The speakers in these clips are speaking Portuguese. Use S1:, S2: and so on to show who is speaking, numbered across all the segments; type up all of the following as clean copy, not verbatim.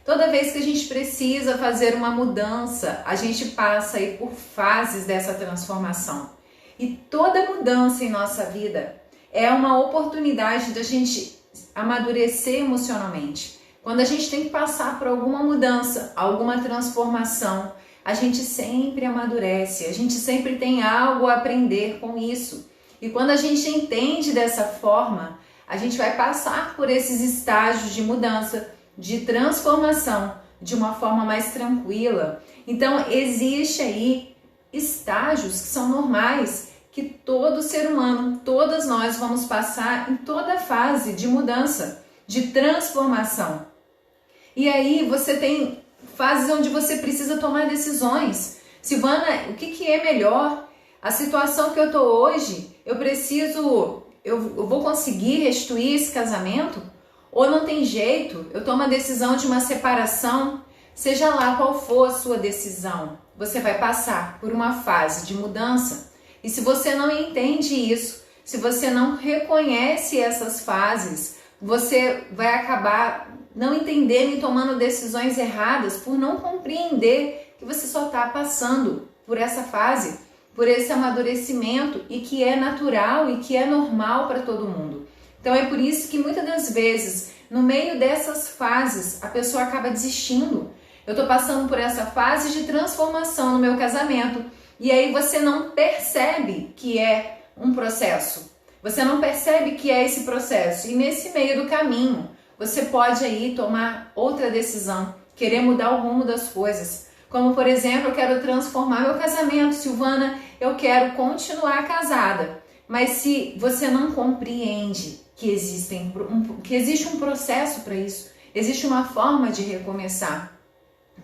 S1: Toda vez que a gente precisa fazer uma mudança, a gente passa aí por fases dessa transformação. E toda mudança em nossa vida é uma oportunidade da gente amadurecer emocionalmente. Quando a gente tem que passar por alguma mudança, alguma transformação, a gente sempre amadurece, a gente sempre tem algo a aprender com isso. E quando a gente entende dessa forma, a gente vai passar por esses estágios de mudança, de transformação, de uma forma mais tranquila. Então, existe aí estágios que são normais, que todo ser humano, todas nós vamos passar em toda fase de mudança, de transformação. E aí você tem fases onde você precisa tomar decisões. Silvana, o que é melhor? A situação que eu tô hoje, eu vou conseguir restituir esse casamento? Ou não tem jeito? Eu tomo a decisão de uma separação? Seja lá qual for a sua decisão, você vai passar por uma fase de mudança. E se você não entende isso, se você não reconhece essas fases, você vai acabar não entendendo e tomando decisões erradas por não compreender que você só está passando por essa fase, por esse amadurecimento e que é natural e que é normal para todo mundo. Então é por isso que muitas das vezes, no meio dessas fases, a pessoa acaba desistindo. Eu estou passando por essa fase de transformação no meu casamento e aí você não percebe que é um processo. Você não percebe que é esse processo e nesse meio do caminho você pode aí tomar outra decisão, querer mudar o rumo das coisas. Como, por exemplo, eu quero transformar meu casamento. Silvana, eu quero continuar casada. Mas se você não compreende que existe um processo para isso, existe uma forma de recomeçar,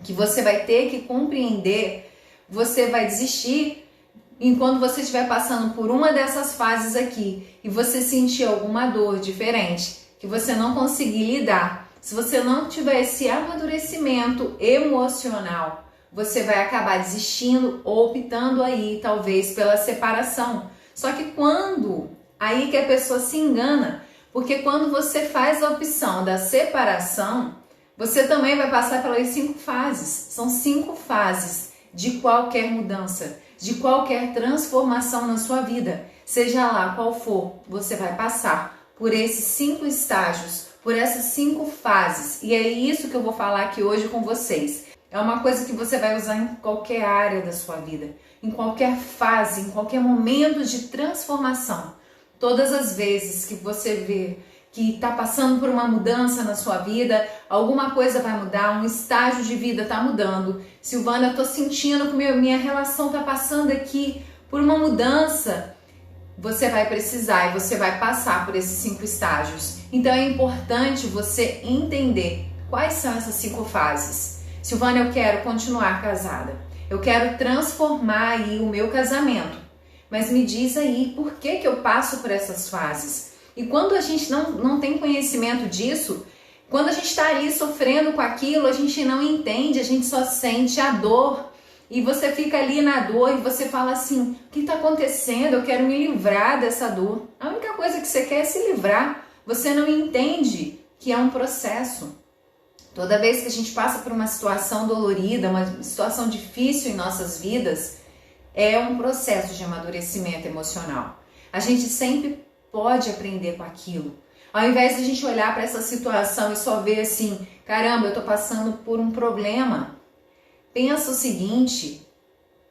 S1: que você vai ter que compreender, você vai desistir enquanto você estiver passando por uma dessas fases aqui e você sentir alguma dor diferente, que você não conseguir lidar. Se você não tiver esse amadurecimento emocional, você vai acabar desistindo ou optando aí, talvez, pela separação. Só que aí que a pessoa se engana, porque quando você faz a opção da separação, você também vai passar pelas 5 fases. São 5 fases de qualquer mudança, de qualquer transformação na sua vida. Seja lá qual for, você vai passar por esses 5 estágios, por essas 5 fases. E é isso que eu vou falar aqui hoje com vocês. É uma coisa que você vai usar em qualquer área da sua vida, em qualquer fase, em qualquer momento de transformação. Todas as vezes que você vê que está passando por uma mudança na sua vida, alguma coisa vai mudar, um estágio de vida está mudando. Silvana, eu estou sentindo que minha relação está passando aqui por uma mudança. Você vai precisar e você vai passar por esses 5 estágios. Então é importante você entender quais são essas 5 fases. Silvana, eu quero continuar casada. Eu quero transformar aí o meu casamento. Mas me diz aí por que eu passo por essas fases. E quando a gente não tem conhecimento disso, quando a gente está ali sofrendo com aquilo, a gente não entende, a gente só sente a dor. E você fica ali na dor e você fala assim, o que está acontecendo? Eu quero me livrar dessa dor. A única coisa que você quer é se livrar. Você não entende que é um processo. Toda vez que a gente passa por uma situação dolorida, uma situação difícil em nossas vidas, é um processo de amadurecimento emocional. A gente sempre pode aprender com aquilo. Ao invés de a gente olhar para essa situação e só ver assim, caramba, eu estou passando por um problema. Pensa o seguinte,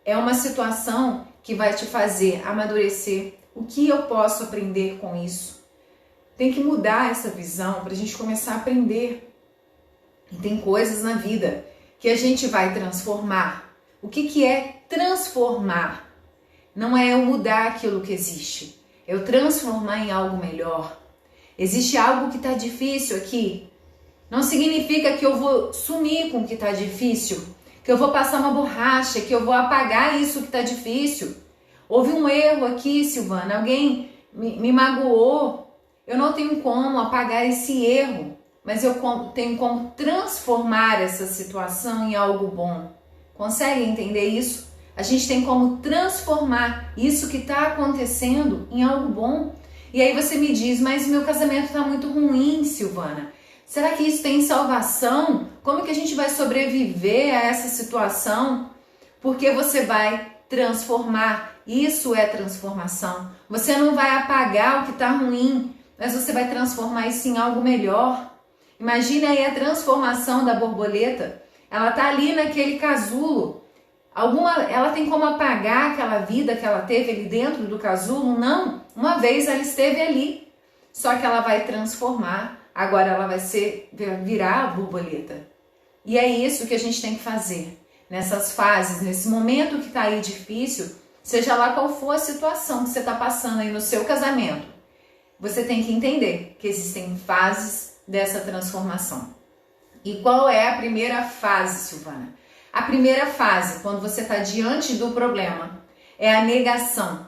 S1: é uma situação que vai te fazer amadurecer. O que eu posso aprender com isso? Tem que mudar essa visão para a gente começar a aprender. E tem coisas na vida que a gente vai transformar. O que é transformar? Não é eu mudar aquilo que existe. É eu transformar em algo melhor. Existe algo que está difícil aqui. Não significa que eu vou sumir com o que está difícil. Que eu vou passar uma borracha, que eu vou apagar isso que está difícil. Houve um erro aqui, Silvana. Alguém me magoou. Eu não tenho como apagar esse erro. Mas eu tenho como transformar essa situação em algo bom. Consegue entender isso? A gente tem como transformar isso que está acontecendo em algo bom. E aí você me diz, mas meu casamento está muito ruim, Silvana. Será que isso tem salvação? Como que a gente vai sobreviver a essa situação? Porque você vai transformar. Isso é transformação. Você não vai apagar o que está ruim, mas você vai transformar isso em algo melhor. Imagine aí a transformação da borboleta. Ela está ali naquele casulo. Ela tem como apagar aquela vida que ela teve ali dentro do casulo? Não. Uma vez ela esteve ali. Só que ela vai transformar. Agora ela vai virar a borboleta. E é isso que a gente tem que fazer. Nessas fases, nesse momento que está aí difícil, seja lá qual for a situação que você está passando aí no seu casamento, você tem que entender que existem fases dessa transformação. E qual é a primeira fase, Silvana? A primeira fase, quando você está diante do problema, é a negação.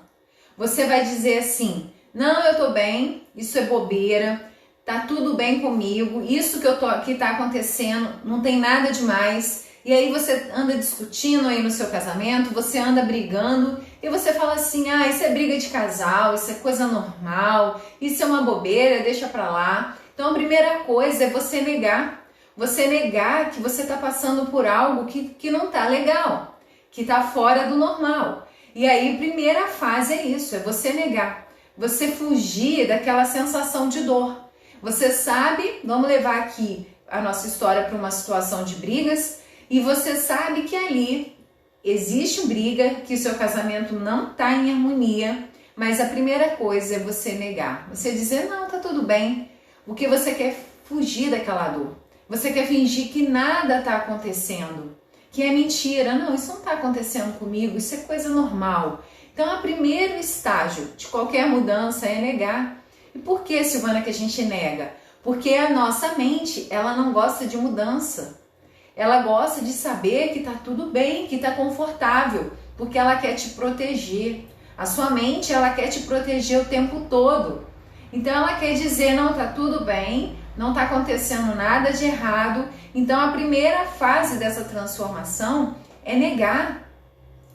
S1: Você vai dizer assim, não, eu estou bem, isso é bobeira, tá tudo bem comigo, isso que está acontecendo não tem nada demais. E aí você anda discutindo aí no seu casamento, você anda brigando e você fala assim, isso é briga de casal, isso é coisa normal, isso é uma bobeira, deixa pra lá. Então a primeira coisa é você negar. Você negar que você está passando por algo que não tá legal, que está fora do normal. E aí a primeira fase é isso, é você negar. Você fugir daquela sensação de dor. Você sabe, vamos levar aqui a nossa história para uma situação de brigas, e você sabe que ali existe briga, que o seu casamento não está em harmonia, mas a primeira coisa é você negar. Você dizer, não, tá tudo bem. O que você quer é fugir daquela dor. Você quer fingir que nada está acontecendo, que é mentira. Não, isso não está acontecendo comigo, isso é coisa normal. Então, o primeiro estágio de qualquer mudança é negar. E por que, Silvana, que a gente nega? Porque a nossa mente, ela não gosta de mudança. Ela gosta de saber que está tudo bem, que está confortável, porque ela quer te proteger. A sua mente, ela quer te proteger o tempo todo. Então, ela quer dizer, não, está tudo bem, não está acontecendo nada de errado. Então, a primeira fase dessa transformação é negar.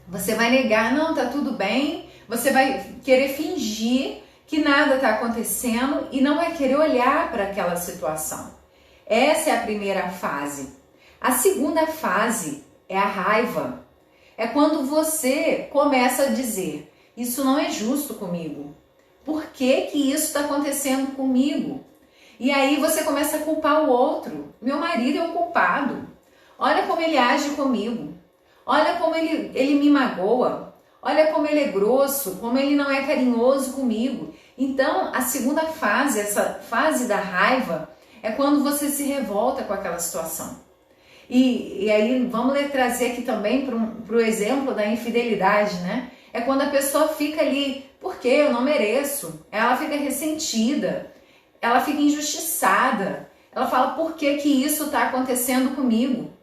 S1: Você vai negar, não, está tudo bem. Você vai querer fingir que nada está acontecendo e não vai querer olhar para aquela situação. Essa é a primeira fase. A segunda fase é a raiva. É quando você começa a dizer, isso não é justo comigo. Por que que isso está acontecendo comigo? E aí você começa a culpar o outro. Meu marido é o culpado. Olha como ele age comigo. Olha como ele me magoa. Olha como ele é grosso, como ele não é carinhoso comigo. Então, a segunda fase, essa fase da raiva, é quando você se revolta com aquela situação. E aí, vamos trazer aqui também para o exemplo da infidelidade, né? É quando a pessoa fica ali, porque eu não mereço. Ela fica ressentida, ela fica injustiçada. Ela fala, por que que isso está acontecendo comigo?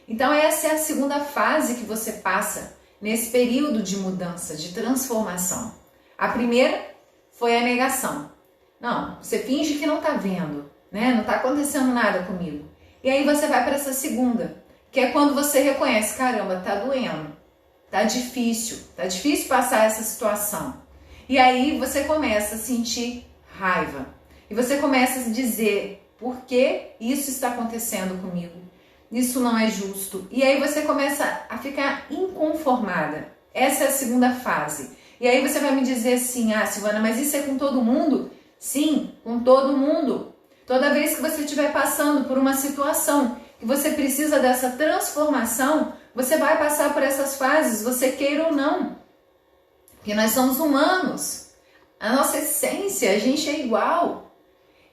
S1: Então, essa é a segunda fase que você passa nesse período de mudança, de transformação. A primeira foi a negação. Não, você finge que não está vendo, né? Não está acontecendo nada comigo. E aí você vai para essa segunda, que é quando você reconhece, caramba, tá doendo, tá difícil passar essa situação. E aí você começa a sentir raiva. E você começa a dizer, por que isso está acontecendo comigo? Isso não é justo. E aí você começa a ficar inconformada. Essa é a segunda fase. E aí você vai me dizer assim, Silvana, mas isso é com todo mundo? Sim, com todo mundo. Toda vez que você estiver passando por uma situação que você precisa dessa transformação, você vai passar por essas fases, você queira ou não. Porque nós somos humanos. A nossa essência, a gente é igual.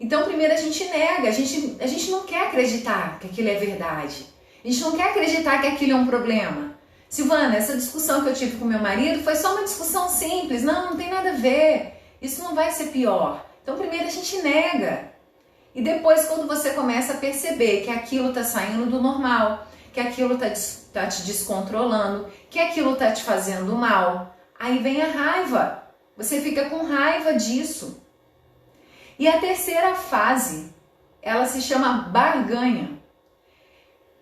S1: Então, primeiro a gente nega, a gente não quer acreditar que aquilo é verdade. A gente não quer acreditar que aquilo é um problema. Silvana, essa discussão que eu tive com meu marido foi só uma discussão simples. Não tem nada a ver. Isso não vai ser pior. Então, primeiro a gente nega. E depois, quando você começa a perceber que aquilo está saindo do normal, que aquilo está te descontrolando, que aquilo está te fazendo mal, aí vem a raiva. Você fica com raiva disso. E a terceira fase, ela se chama barganha.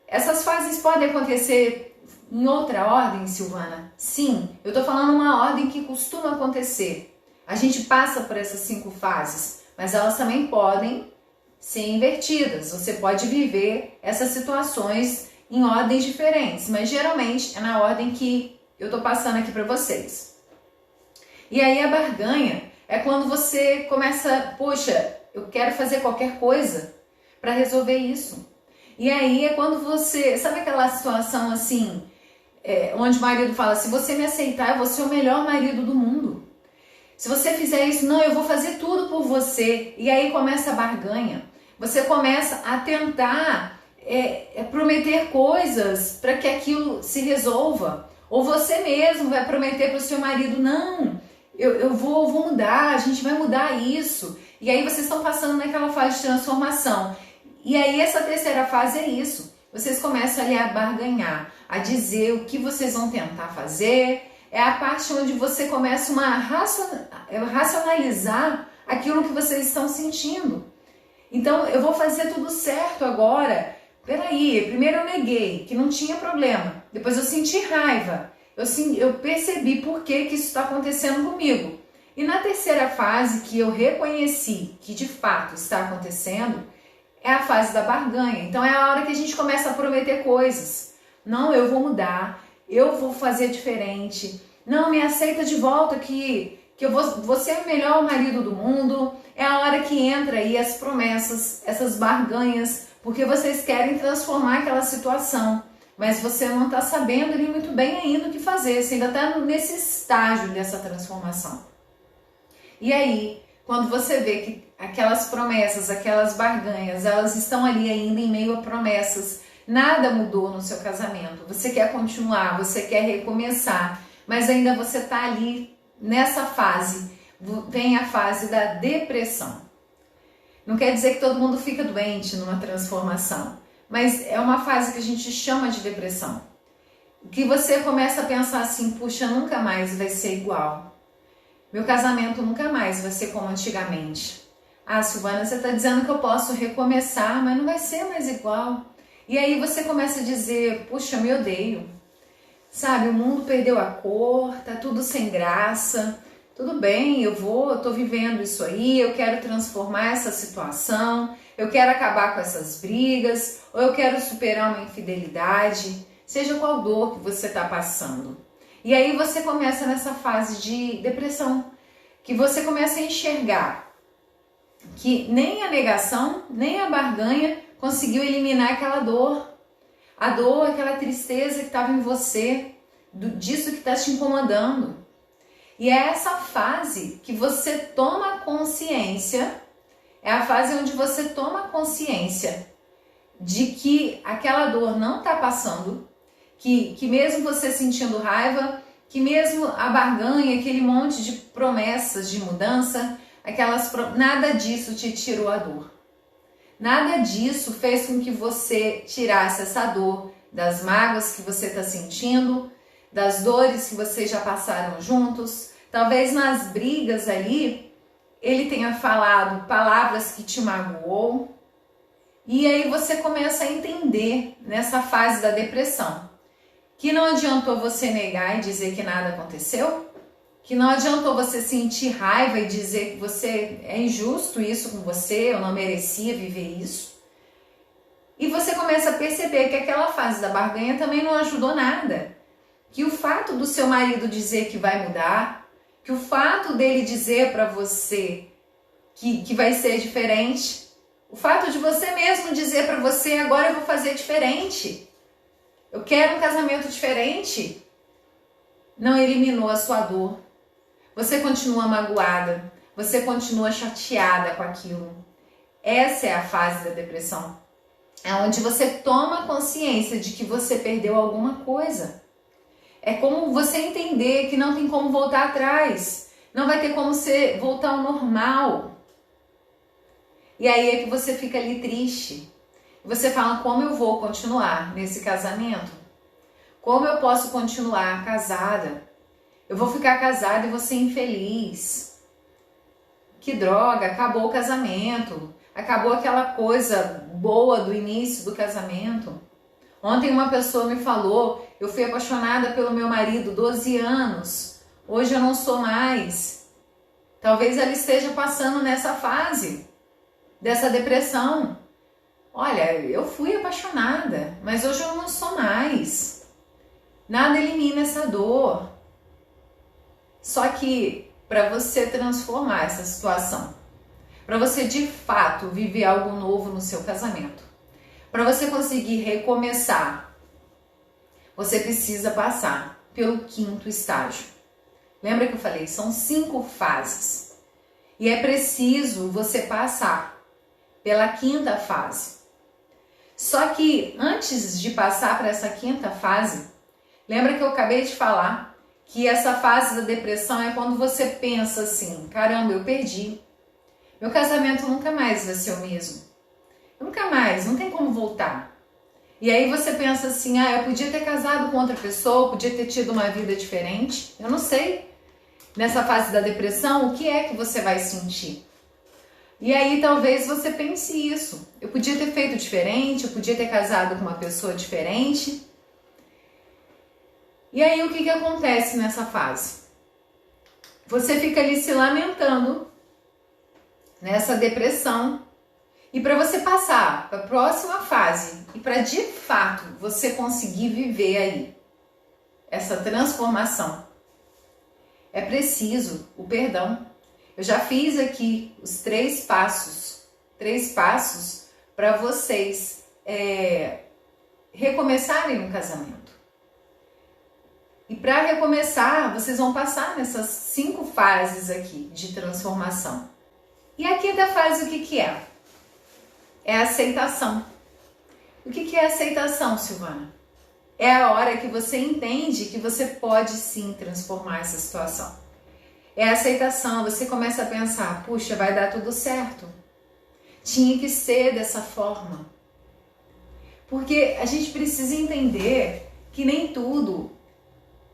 S1: Essas fases podem acontecer em outra ordem, Silvana? Sim, eu estou falando uma ordem que costuma acontecer. A gente passa por essas 5 fases, mas elas também podem ser invertidas. Você pode viver essas situações em ordens diferentes, mas geralmente é na ordem que eu tô passando aqui para vocês. E aí a barganha é quando você começa, poxa, eu quero fazer qualquer coisa para resolver isso. E aí é quando você, sabe aquela situação assim, onde o marido fala, se você me aceitar, eu vou ser o melhor marido do mundo. Se você fizer isso, não, eu vou fazer tudo por você. E aí começa a barganha. Você começa a tentar prometer coisas para que aquilo se resolva. Ou você mesmo vai prometer para o seu marido, não, eu vou mudar, a gente vai mudar isso. E aí vocês estão passando naquela fase de transformação. E aí essa terceira fase é isso. Vocês começam ali a barganhar, a dizer o que vocês vão tentar fazer. É a parte onde você começa a racionalizar aquilo que vocês estão sentindo. Então, eu vou fazer tudo certo agora. Peraí, primeiro eu neguei, que não tinha problema. Depois eu senti raiva. Eu percebi por que isso está acontecendo comigo. E na terceira fase, que eu reconheci que de fato está acontecendo, é a fase da barganha. Então é a hora que a gente começa a prometer coisas. Não, eu vou mudar, eu vou fazer diferente. Não, me aceita de volta que eu vou ser o melhor marido do mundo. É a hora que entra aí as promessas, essas barganhas, porque vocês querem transformar aquela situação. Mas você não está sabendo ali muito bem ainda o que fazer. Você ainda está nesse estágio dessa transformação. E aí, quando você vê que aquelas promessas, aquelas barganhas, elas estão ali ainda em meio a promessas, nada mudou no seu casamento. Você quer continuar, você quer recomeçar, mas ainda você está ali nessa fase. Vem a fase da depressão. Não quer dizer que todo mundo fica doente numa transformação, mas é uma fase que a gente chama de depressão. Que você começa a pensar assim, puxa, nunca mais vai ser igual. Meu casamento nunca mais vai ser como antigamente. Ah, Silvana, você está dizendo que eu posso recomeçar, mas não vai ser mais igual. E aí você começa a dizer, puxa, eu me odeio. Sabe, o mundo perdeu a cor, tá tudo sem graça. Tudo bem, eu tô vivendo isso aí, eu quero transformar essa situação, eu quero acabar com essas brigas, ou eu quero superar uma infidelidade, seja qual dor que você está passando. E aí você começa nessa fase de depressão, que você começa a enxergar que nem a negação, nem a barganha conseguiu eliminar aquela dor. A dor, aquela tristeza que estava em você, disso que está te incomodando. E é essa fase que você toma consciência, é a fase onde você toma consciência de que aquela dor não está passando, que mesmo você sentindo raiva, que mesmo a barganha, aquele monte de promessas de mudança, nada disso te tirou a dor. Nada disso fez com que você tirasse essa dor das mágoas que você está sentindo, das dores que vocês já passaram juntos. Talvez nas brigas ali, ele tenha falado palavras que te magoou. E aí você começa a entender nessa fase da depressão que não adiantou você negar e dizer que nada aconteceu, que não adiantou você sentir raiva e dizer que você é injusto isso com você, eu não merecia viver isso. E você começa a perceber que aquela fase da barganha também não ajudou nada. Que o fato do seu marido dizer que vai mudar, que o fato dele dizer para você que vai ser diferente, o fato de você mesmo dizer para você, agora eu vou fazer diferente, eu quero um casamento diferente, não eliminou a sua dor. Você continua magoada, você continua chateada com aquilo. Essa é a fase da depressão. É onde você toma consciência de que você perdeu alguma coisa. É como você entender que não tem como voltar atrás. Não vai ter como você voltar ao normal. E aí é que você fica ali triste. Você fala, como eu vou continuar nesse casamento? Como eu posso continuar casada? Eu vou ficar casada e vou ser infeliz. Que droga, acabou o casamento. Acabou aquela coisa boa do início do casamento. Ontem uma pessoa me falou, eu fui apaixonada pelo meu marido 12 anos. Hoje eu não sou mais. Talvez ela esteja passando nessa fase. dessa depressão. Olha, eu fui apaixonada, mas hoje eu não sou mais. Nada elimina essa dor. Só que para você transformar essa situação, para você de fato viver algo novo no seu casamento, para você conseguir recomeçar, você precisa passar pelo 5º estágio. Lembra que eu falei? São 5 fases. E é preciso você passar pela 5ª fase. Só que antes de passar para essa 5ª fase, lembra que eu acabei de falar que essa fase da depressão é quando você pensa assim, caramba, eu perdi. Meu casamento nunca mais vai ser o mesmo. Nunca mais, não tem como voltar. E aí você pensa assim, eu podia ter casado com outra pessoa, podia ter tido uma vida diferente. Eu não sei. Nessa fase da depressão, o que é que você vai sentir? E aí talvez você pense isso. Eu podia ter feito diferente, eu podia ter casado com uma pessoa diferente. E aí o que acontece nessa fase? Você fica ali se lamentando nessa depressão. E para você passar para a próxima fase e para de fato você conseguir viver aí essa transformação, é preciso o perdão. Eu já fiz aqui os 3 passos para vocês recomeçarem um casamento. E para recomeçar, vocês vão passar nessas 5 fases aqui de transformação. E a 5ª fase, o que é? É a aceitação. O que é aceitação, Silvana? É a hora que você entende que você pode sim transformar essa situação. É a aceitação, você começa a pensar, puxa, vai dar tudo certo. Tinha que ser dessa forma. Porque a gente precisa entender que nem tudo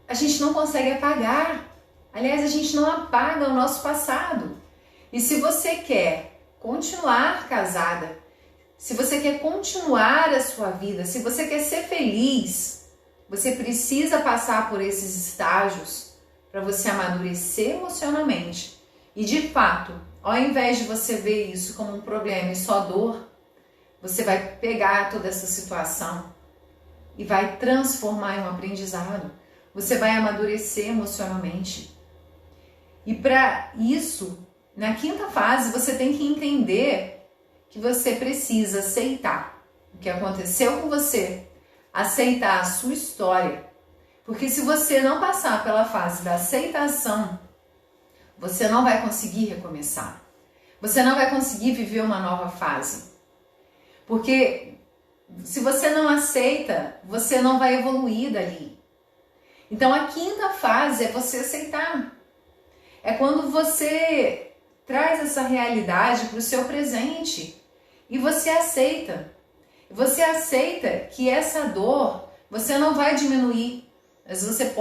S1: a gente não consegue apagar. Aliás, a gente não apaga o nosso passado. E se você quer continuar casada, se você quer continuar a sua vida, se você quer ser feliz, você precisa passar por esses estágios para você amadurecer emocionalmente. E de fato, ao invés de você ver isso como um problema e só dor, você vai pegar toda essa situação e vai transformar em um aprendizado. Você vai amadurecer emocionalmente. E para isso, na 5ª fase, você tem que entender que você precisa aceitar o que aconteceu com você, aceitar a sua história. Porque se você não passar pela fase da aceitação, você não vai conseguir recomeçar. Você não vai conseguir viver uma nova fase. Porque se você não aceita, você não vai evoluir dali. Então a 5ª fase é você aceitar. É quando você traz essa realidade para o seu presente e você aceita. Você aceita que essa dor você não vai diminuir, mas você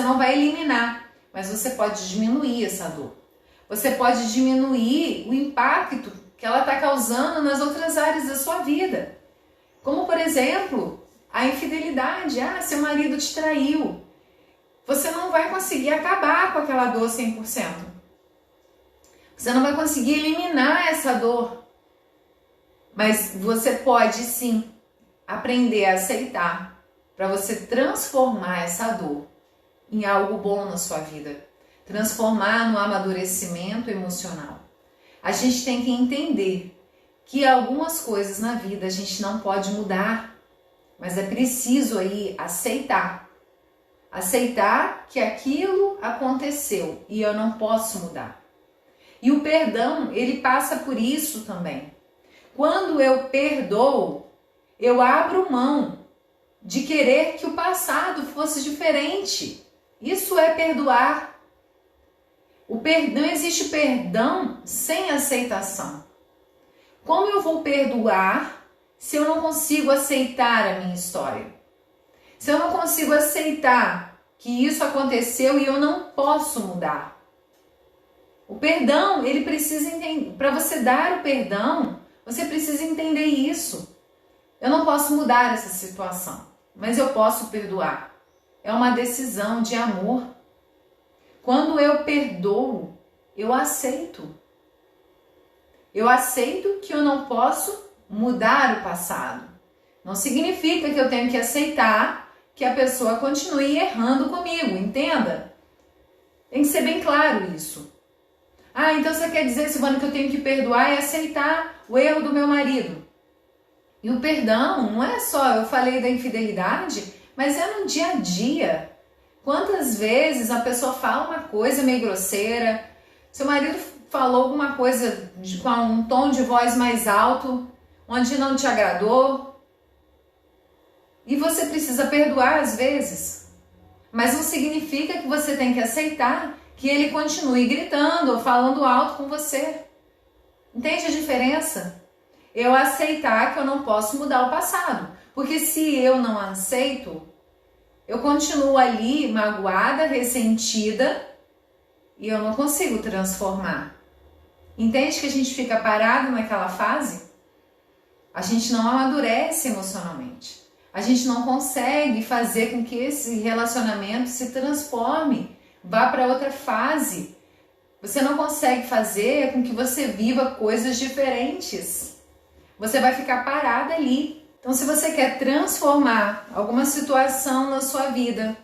S1: não vai eliminar, mas você pode diminuir essa dor. Você pode diminuir o impacto que ela está causando nas outras áreas da sua vida. Como, por exemplo, a infidelidade. Seu marido te traiu. Você não vai conseguir acabar com aquela dor 100%. Você não vai conseguir eliminar essa dor. Mas você pode sim aprender a aceitar para você transformar essa dor em algo bom na sua vida. Transformar no amadurecimento emocional. A gente tem que entender que algumas coisas na vida a gente não pode mudar, mas é preciso aí aceitar. Aceitar que aquilo aconteceu e eu não posso mudar. E o perdão, ele passa por isso também. Quando eu perdoo, eu abro mão de querer que o passado fosse diferente. Isso é perdoar. Não existe perdão sem aceitação. Como eu vou perdoar se eu não consigo aceitar a minha história? Se eu não consigo aceitar que isso aconteceu e eu não posso mudar. O perdão, ele precisa entender. Para você dar o perdão, você precisa entender isso. Eu não posso mudar essa situação, mas eu posso perdoar. É uma decisão de amor. Quando eu perdoo, eu aceito. Eu aceito que eu não posso mudar o passado. Não significa que eu tenho que aceitar que a pessoa continue errando comigo, entenda? Tem que ser bem claro isso. Ah, então você quer dizer, Silvana, que eu tenho que perdoar e aceitar o erro do meu marido? E o perdão não é só, eu falei da infidelidade, mas é no dia a dia. Quantas vezes a pessoa fala uma coisa meio grosseira, seu marido falou alguma coisa com um tom de voz mais alto, onde não te agradou, e você precisa perdoar às vezes. Mas não significa que você tem que aceitar que ele continue gritando ou falando alto com você. Entende a diferença? Eu aceitar que eu não posso mudar o passado. Porque se eu não aceito, eu continuo ali magoada, ressentida e eu não consigo transformar. Entende que a gente fica parado naquela fase? A gente não amadurece emocionalmente. A gente não consegue fazer com que esse relacionamento se transforme, vá para outra fase. Você não consegue fazer com que você viva coisas diferentes. Você vai ficar parada ali. Então, se você quer transformar alguma situação na sua vida,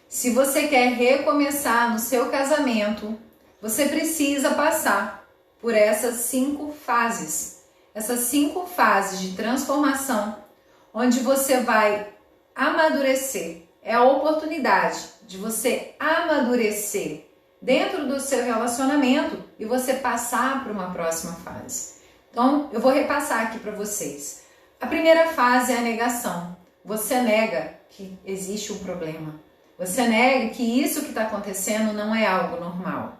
S1: se você quer recomeçar no seu casamento, você precisa passar por essas 5 fases. Essas 5 fases de transformação, onde você vai amadurecer. É a oportunidade de você amadurecer dentro do seu relacionamento e você passar para uma próxima fase. Então, eu vou repassar aqui para vocês. A primeira fase é a negação. Você nega que existe um problema. Você nega que isso que está acontecendo não é algo normal.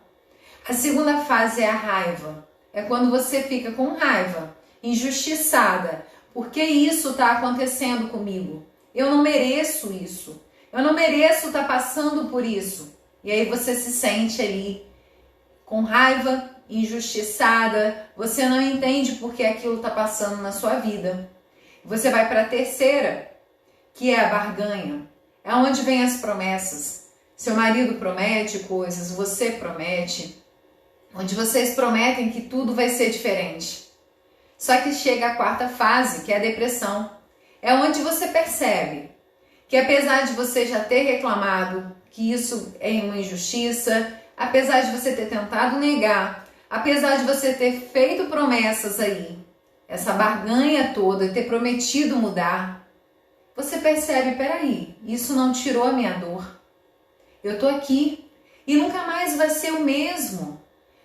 S1: A segunda fase é a raiva. É quando você fica com raiva, injustiçada. Por que isso está acontecendo comigo? Eu não mereço isso. Eu não mereço estar passando por isso. E aí você se sente ali com raiva, injustiçada. Você não entende por que aquilo está passando na sua vida. Você vai para a terceira, que é a barganha. É onde vem as promessas. Seu marido promete coisas, você promete. Onde vocês prometem que tudo vai ser diferente. Só que chega a quarta fase, que é a depressão. É onde você percebe que apesar de você já ter reclamado que isso é uma injustiça, apesar de você ter tentado negar, apesar de você ter feito promessas aí, essa barganha toda, ter prometido mudar, você percebe, peraí, isso não tirou a minha dor. Eu tô aqui e nunca mais vai ser o mesmo.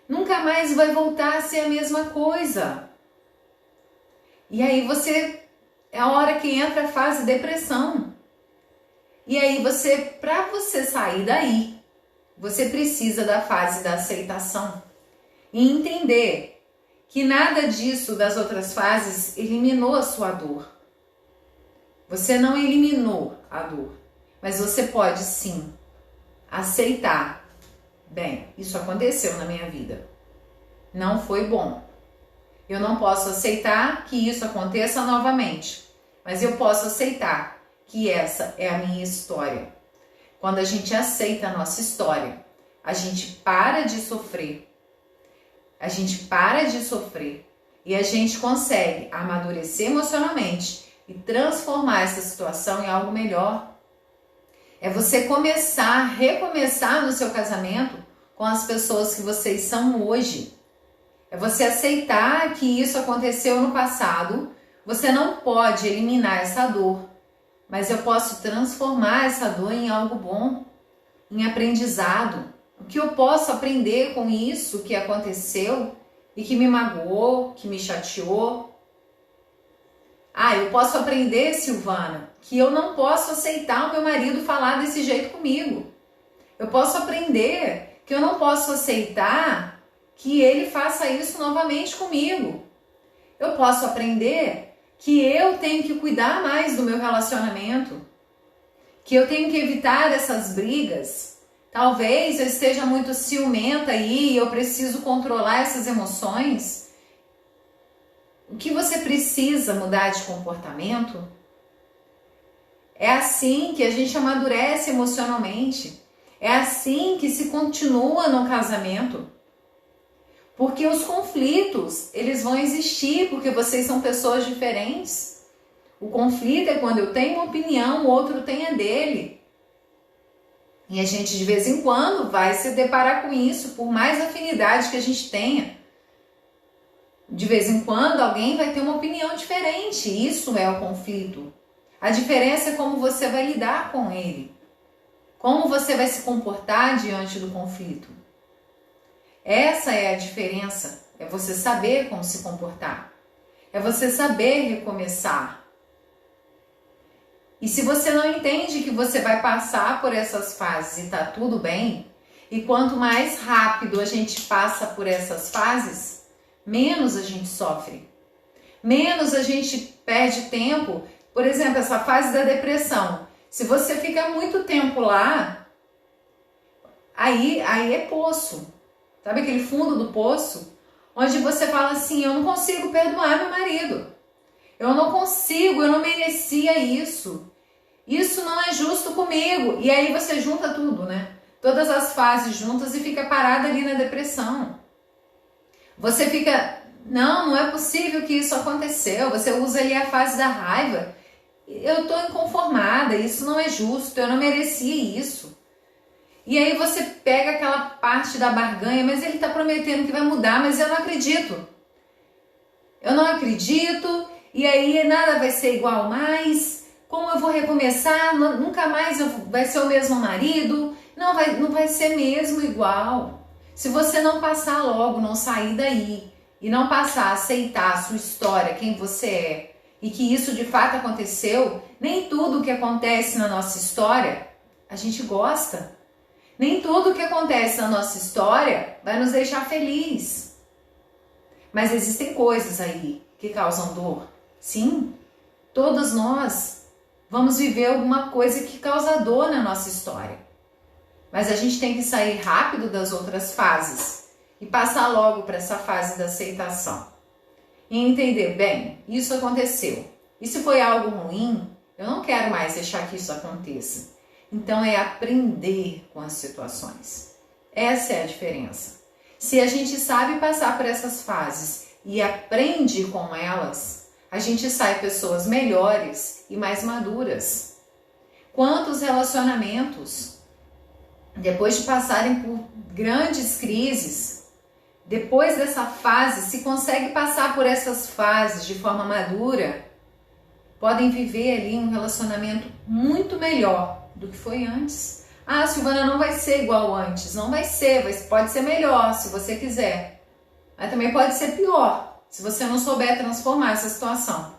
S1: Nunca mais vai voltar a ser a mesma coisa. E aí é a hora que entra a fase depressão. E aí para você sair daí, você precisa da fase da aceitação. E entender que nada disso das outras fases eliminou a sua dor. Você não eliminou a dor, mas você pode sim aceitar. Bem, isso aconteceu na minha vida. Não foi bom. Eu não posso aceitar que isso aconteça novamente, mas eu posso aceitar que essa é a minha história. Quando a gente aceita a nossa história, a gente para de sofrer. A gente para de sofrer e a gente consegue amadurecer emocionalmente e transformar essa situação em algo melhor. É você recomeçar no seu casamento com as pessoas que vocês são hoje. É você aceitar que isso aconteceu no passado. Você não pode eliminar essa dor, mas eu posso transformar essa dor em algo bom, em aprendizado. O que eu posso aprender com isso que aconteceu e que me magoou, que me chateou? Eu posso aprender, Silvana, que eu não posso aceitar o meu marido falar desse jeito comigo. Eu posso aprender que eu não posso aceitar que ele faça isso novamente comigo. Eu posso aprender que eu tenho que cuidar mais do meu relacionamento, que eu tenho que evitar essas brigas. Talvez eu esteja muito ciumenta aí e eu preciso controlar essas emoções. O que você precisa mudar de comportamento? É assim que a gente amadurece emocionalmente. É assim que se continua no casamento. Porque os conflitos, eles vão existir, porque vocês são pessoas diferentes. O conflito é quando eu tenho uma opinião, o outro tem a dele. E a gente de vez em quando vai se deparar com isso, por mais afinidade que a gente tenha. De vez em quando alguém vai ter uma opinião diferente, isso é o conflito. A diferença é como você vai lidar com ele. Como você vai se comportar diante do conflito. Essa é a diferença, é você saber como se comportar, é você saber recomeçar. E se você não entende que você vai passar por essas fases e tá tudo bem, e quanto mais rápido a gente passa por essas fases, menos a gente sofre, menos a gente perde tempo. Por exemplo, essa fase da depressão, se você fica muito tempo lá, aí é poço. Sabe aquele fundo do poço? Onde você fala assim, eu não consigo perdoar meu marido. Eu não consigo, eu não merecia isso. Isso não é justo comigo. E aí você junta tudo, né? Todas as fases juntas e fica parada ali na depressão. Você fica, não é possível que isso aconteceu. Você usa ali a fase da raiva. Eu tô inconformada, isso não é justo, eu não merecia isso. E aí você pega aquela parte da barganha, mas ele está prometendo que vai mudar, mas eu não acredito. Eu não acredito, e aí nada vai ser igual mais. Como eu vou recomeçar? Nunca mais vai ser o mesmo marido. Não vai ser mesmo igual. Se você não passar logo, não sair daí, e não passar a aceitar a sua história, quem você é, e que isso de fato aconteceu, nem tudo que acontece na nossa história a gente gosta. Nem tudo que acontece na nossa história vai nos deixar feliz. Mas existem coisas aí que causam dor. Sim, todos nós vamos viver alguma coisa que causa dor na nossa história. Mas a gente tem que sair rápido das outras fases e passar logo para essa fase da aceitação. E entender, bem, isso aconteceu. E se foi algo ruim, eu não quero mais deixar que isso aconteça. Então é aprender com as situações. Essa é a diferença. Se a gente sabe passar por essas fases e aprende com elas, a gente sai pessoas melhores e mais maduras. Quantos relacionamentos, depois de passarem por grandes crises, depois dessa fase, se consegue passar por essas fases de forma madura, podem viver ali um relacionamento muito melhor do que foi antes. Ah, Silvana, não vai ser igual antes. Não vai ser, pode ser melhor se você quiser. Mas também pode ser pior se você não souber transformar essa situação.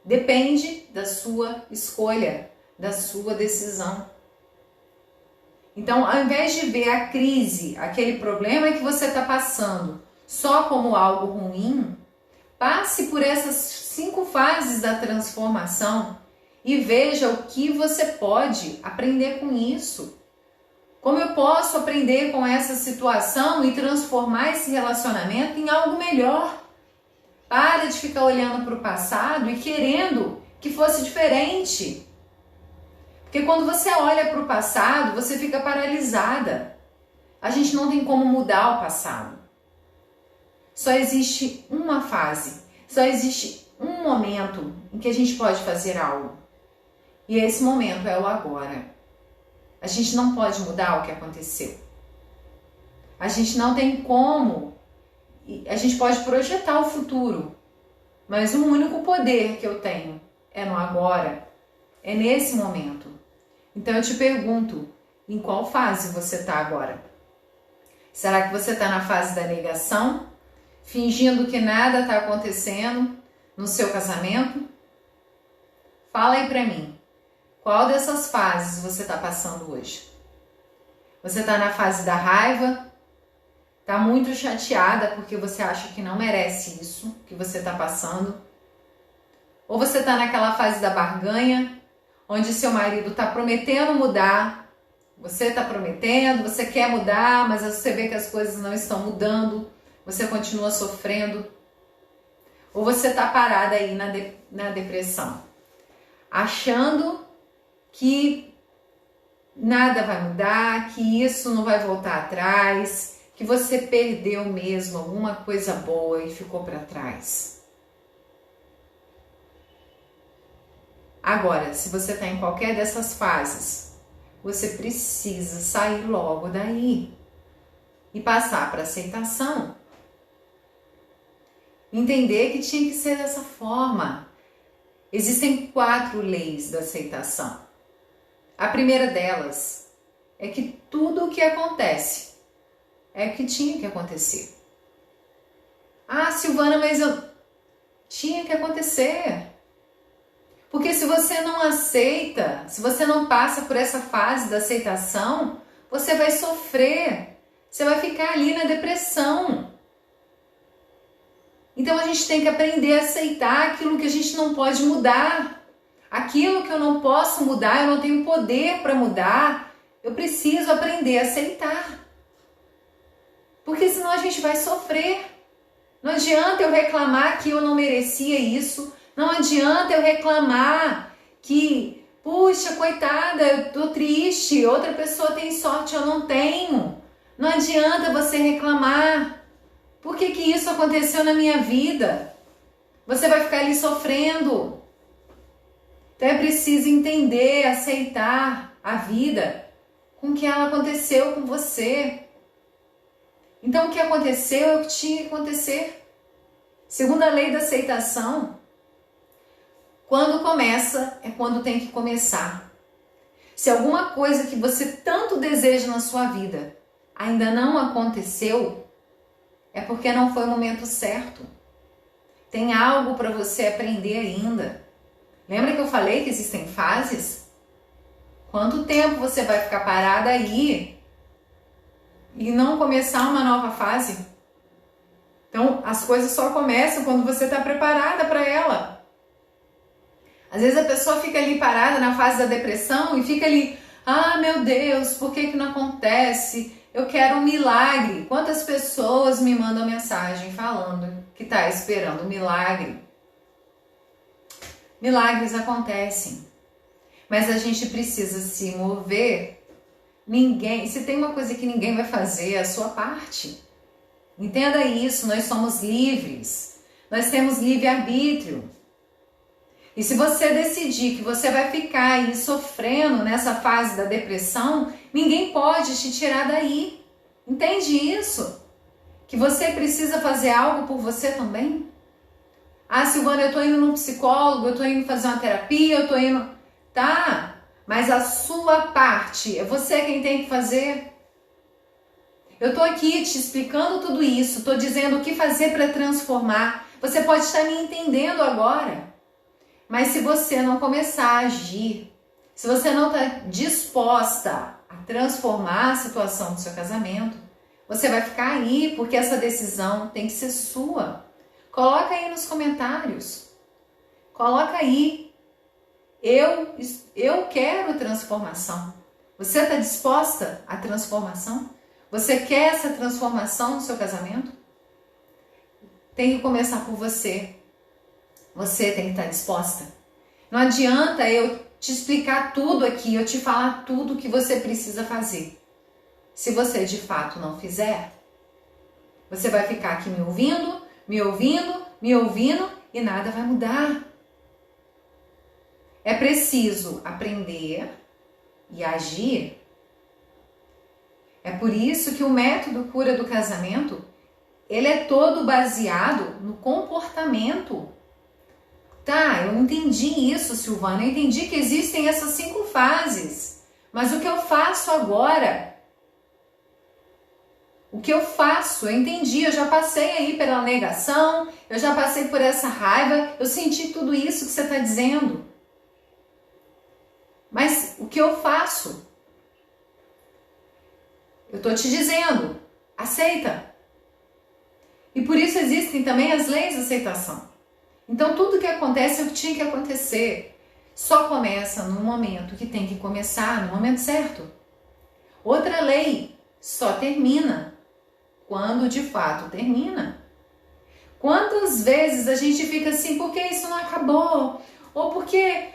S1: Depende da sua escolha, da sua decisão. Então, ao invés de ver a crise, aquele problema que você está passando só como algo ruim, passe por essas 5 fases da transformação e veja o que você pode aprender com isso. Como eu posso aprender com essa situação e transformar esse relacionamento em algo melhor? Para de ficar olhando para o passado e querendo que fosse diferente. Porque quando você olha para o passado, você fica paralisada. A gente não tem como mudar o passado. Só existe uma fase, só existe um momento em que a gente pode fazer algo. E esse momento é o agora. A gente não pode mudar o que aconteceu. A gente não tem como. A gente pode projetar o futuro. Mas o único poder que eu tenho é no agora. É nesse momento. Então eu te pergunto, em qual fase você está agora? Será que você está na fase da negação? Fingindo que nada está acontecendo no seu casamento? Fala aí pra mim. Qual dessas fases você está passando hoje? Você está na fase da raiva? Está muito chateada porque você acha que não merece isso que você está passando? Ou você está naquela fase da barganha, onde seu marido está prometendo mudar, você está prometendo, você quer mudar, mas você vê que as coisas não estão mudando, você continua sofrendo? Ou você está parada aí na depressão, achando que nada vai mudar, que isso não vai voltar atrás, que você perdeu mesmo alguma coisa boa e ficou para trás? Agora, se você está em qualquer dessas fases, você precisa sair logo daí e passar para aceitação. Entender que tinha que ser dessa forma. Existem 4 leis da aceitação. A primeira delas é que tudo o que acontece é o que tinha que acontecer. Ah, Silvana, mas tinha que acontecer. Porque se você não aceita, se você não passa por essa fase da aceitação, você vai sofrer, você vai ficar ali na depressão. Então a gente tem que aprender a aceitar aquilo que a gente não pode mudar. Aquilo que eu não posso mudar, eu não tenho poder para mudar, eu preciso aprender a aceitar. Porque senão a gente vai sofrer. Não adianta eu reclamar que eu não merecia isso. Não adianta eu reclamar que, puxa, coitada, eu tô triste, outra pessoa tem sorte, eu não tenho. Não adianta você reclamar. Por que isso aconteceu na minha vida? Você vai ficar ali sofrendo. Então é preciso entender, aceitar a vida com que ela aconteceu com você. Então o que aconteceu é o que tinha que acontecer. Segundo a lei da aceitação, quando começa é quando tem que começar. Se alguma coisa que você tanto deseja na sua vida ainda não aconteceu, é porque não foi o momento certo. Tem algo para você aprender ainda. Lembra que eu falei que existem fases? Quanto tempo você vai ficar parada aí e não começar uma nova fase? Então, as coisas só começam quando você está preparada para ela. Às vezes a pessoa fica ali parada na fase da depressão e fica ali, ah, meu Deus, por que não acontece? Eu quero um milagre. Quantas pessoas me mandam mensagem falando que está esperando um milagre? Milagres acontecem, mas a gente precisa se mover. Se tem uma coisa que ninguém vai fazer, é a sua parte. Entenda isso, nós somos livres, nós temos livre-arbítrio. E se você decidir que você vai ficar aí sofrendo nessa fase da depressão, ninguém pode te tirar daí. Entende isso? Que você precisa fazer algo por você também? Ah, Silvana, eu tô indo num psicólogo, eu tô indo fazer uma terapia, eu tô indo... Tá, mas a sua parte, é você quem tem que fazer. Eu tô aqui te explicando tudo isso, tô dizendo o que fazer para transformar. Você pode estar me entendendo agora. Mas se você não começar a agir, se você não está disposta a transformar a situação do seu casamento, você vai ficar aí, porque essa decisão tem que ser sua. Coloca aí nos comentários. Coloca aí. Eu quero transformação. Você está disposta à transformação? Você quer essa transformação no seu casamento? Tem que começar por você. Você tem que estar disposta. Não adianta eu te explicar tudo aqui, eu te falar tudo que você precisa fazer. Se você de fato não fizer, você vai ficar aqui me ouvindo e nada vai mudar. É preciso aprender e agir. É por isso que o método cura do casamento, ele é todo baseado no comportamento. Tá, eu entendi isso, Silvana, eu entendi que existem essas 5 fases, mas o que eu faço agora? O que eu faço? Eu entendi, eu já passei aí pela negação, eu já passei por essa raiva, eu senti tudo isso que você está dizendo. Mas o que eu faço? Eu estou te dizendo, aceita. E por isso existem também as leis de aceitação. Então tudo que acontece é o que tinha que acontecer. Só começa no momento que tem que começar, no momento certo. Outra lei, só termina quando de fato termina. Quantas vezes a gente fica assim, por que isso não acabou? Ou porque,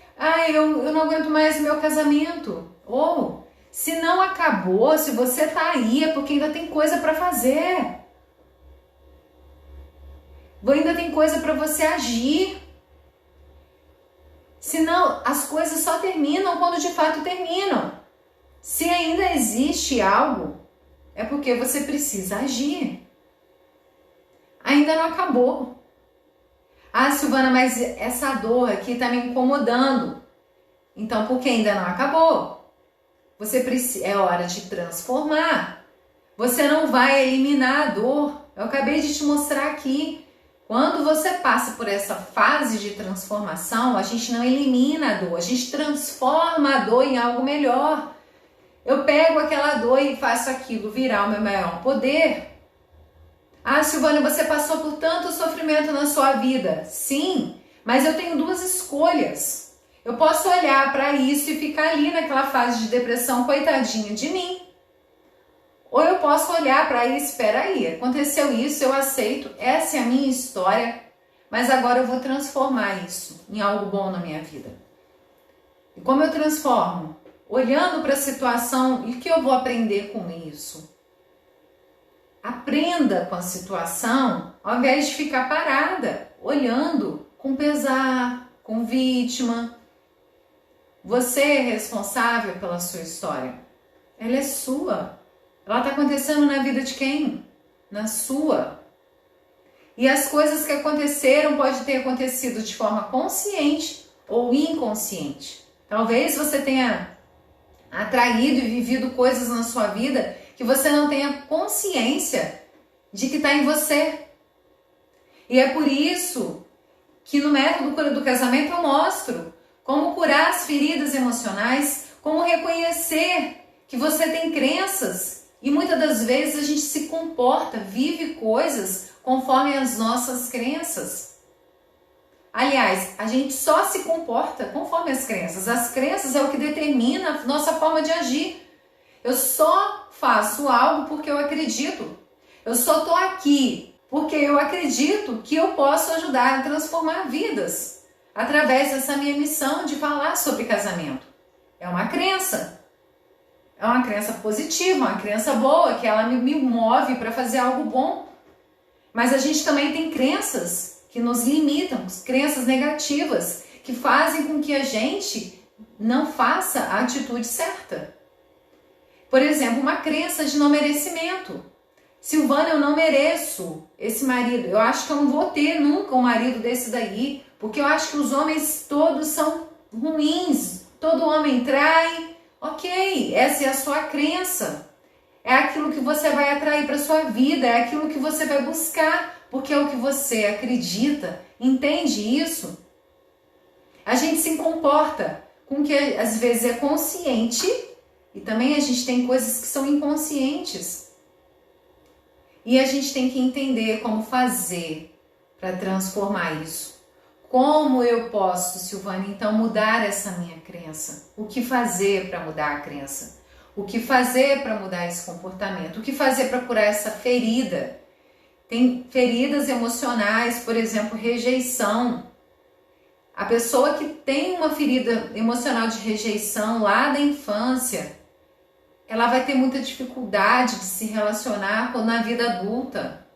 S1: eu não aguento mais o meu casamento. Ou, Se não acabou, se você tá aí, é porque ainda tem coisa para fazer. Ainda tem coisa para você agir. Senão, as coisas só terminam quando de fato terminam. Se ainda existe algo, é porque você precisa agir. Ainda não acabou. Ah, Silvana, mas essa dor aqui está me incomodando. Então, por que ainda não acabou? É hora de transformar. Você não vai eliminar a dor. Eu acabei de te mostrar aqui. Quando você passa por essa fase de transformação, a gente não elimina a dor, a gente transforma a dor em algo melhor. Eu pego aquela dor e faço aquilo virar o meu maior poder. Ah, Silvana, você passou por tanto sofrimento na sua vida. Sim, mas eu tenho duas escolhas. Eu posso olhar para isso e ficar ali naquela fase de depressão, coitadinha de mim. Ou eu posso olhar para isso, espera aí, aconteceu isso, eu aceito, essa é a minha história, mas agora eu vou transformar isso em algo bom na minha vida. E como eu transformo? Olhando para a situação e o que eu vou aprender com isso? Aprenda com a situação ao invés de ficar parada, olhando com pesar, com vítima. Você é responsável pela sua história. Ela é sua. Ela está acontecendo na vida de quem? Na sua. E as coisas que aconteceram podem ter acontecido de forma consciente ou inconsciente. Talvez você tenha atraído e vivido coisas na sua vida que você não tenha consciência de que está em você. E é por isso que no método Cura do Casamento eu mostro como curar as feridas emocionais, como reconhecer que você tem crenças. E muitas das vezes a gente se comporta, vive coisas conforme as nossas crenças. Aliás, a gente só se comporta conforme as crenças. As crenças é o que determina a nossa forma de agir. Eu só faço algo porque eu acredito. Eu só estou aqui porque eu acredito que eu posso ajudar a transformar vidas através dessa minha missão de falar sobre casamento. É uma crença. É uma crença positiva, uma crença boa, que ela me move para fazer algo bom. Mas a gente também tem crenças que nos limitam, crenças negativas, que fazem com que a gente não faça a atitude certa. Por exemplo, uma crença de não merecimento. Silvana, eu não mereço esse marido. Eu acho que eu não vou ter nunca um marido desse daí, porque eu acho que os homens todos são ruins. Todo homem trai. Ok, essa é a sua crença. É aquilo que você vai atrair para sua vida, é aquilo que você vai buscar, porque é o que você acredita. Entende isso? A gente se comporta com que às vezes é consciente e também a gente tem coisas que são inconscientes. E a gente tem que entender como fazer para transformar isso. Como eu posso, Silvana, então mudar essa minha crença? O que fazer para mudar a crença? O que fazer para mudar esse comportamento? O que fazer para curar essa ferida? Tem feridas emocionais, por exemplo, rejeição. A pessoa que tem uma ferida emocional de rejeição lá da infância, ela vai ter muita dificuldade de se relacionar na vida adulta.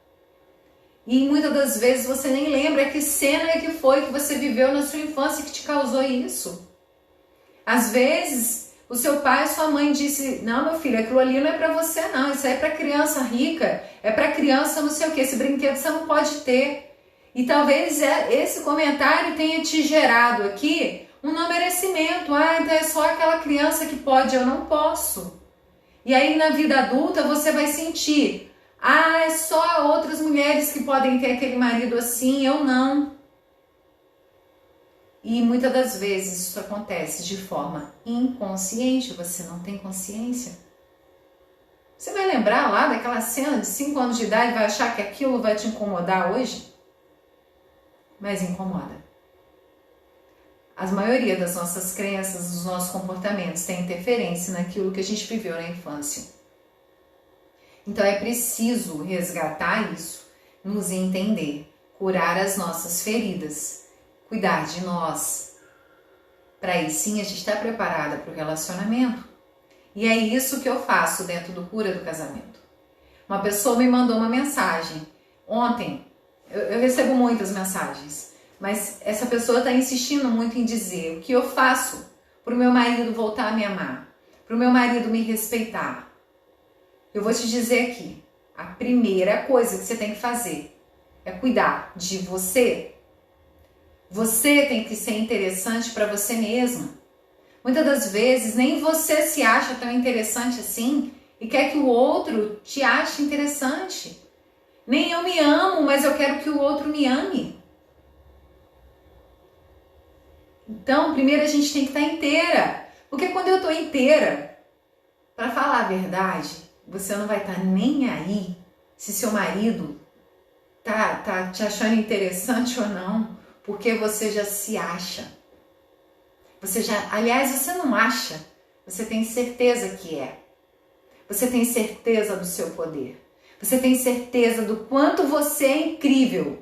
S1: E muitas das vezes você nem lembra que cena é que foi que você viveu na sua infância que te causou isso. Às vezes, o seu pai e sua mãe disse, não, meu filho, aquilo ali não é para você não, isso aí é para criança rica, é para criança não sei o que, esse brinquedo você não pode ter. E talvez esse comentário tenha te gerado aqui um não merecimento. Ah, então é só aquela criança que pode, eu não posso. E aí na vida adulta você vai sentir, ah, é só outras mulheres que podem ter aquele marido assim, eu não. E muitas das vezes isso acontece de forma inconsciente, você não tem consciência. Você vai lembrar lá daquela cena de 5 anos de idade e vai achar que aquilo vai te incomodar hoje? Mas incomoda. A maioria das nossas crenças, dos nossos comportamentos tem interferência naquilo que a gente viveu na infância. Então é preciso resgatar isso, nos entender, curar as nossas feridas, cuidar de nós. Para aí sim a gente está preparada para o relacionamento. E é isso que eu faço dentro do Cura do Casamento. Uma pessoa me mandou uma mensagem. Ontem, eu recebo muitas mensagens, mas essa pessoa está insistindo muito em dizer o que eu faço para o meu marido voltar a me amar, para o meu marido me respeitar. Eu vou te dizer aqui, a primeira coisa que você tem que fazer é cuidar de você. Você tem que ser interessante para você mesma. Muitas das vezes nem você se acha tão interessante assim e quer que o outro te ache interessante. Nem eu me amo, mas eu quero que o outro me ame. Então, primeiro a gente tem que estar inteira. Porque quando eu estou inteira, para falar a verdade, você não vai estar nem aí se seu marido tá te achando interessante ou não, porque você já se acha. Aliás, você não acha, você tem certeza que é. Você tem certeza do seu poder. Você tem certeza do quanto você é incrível.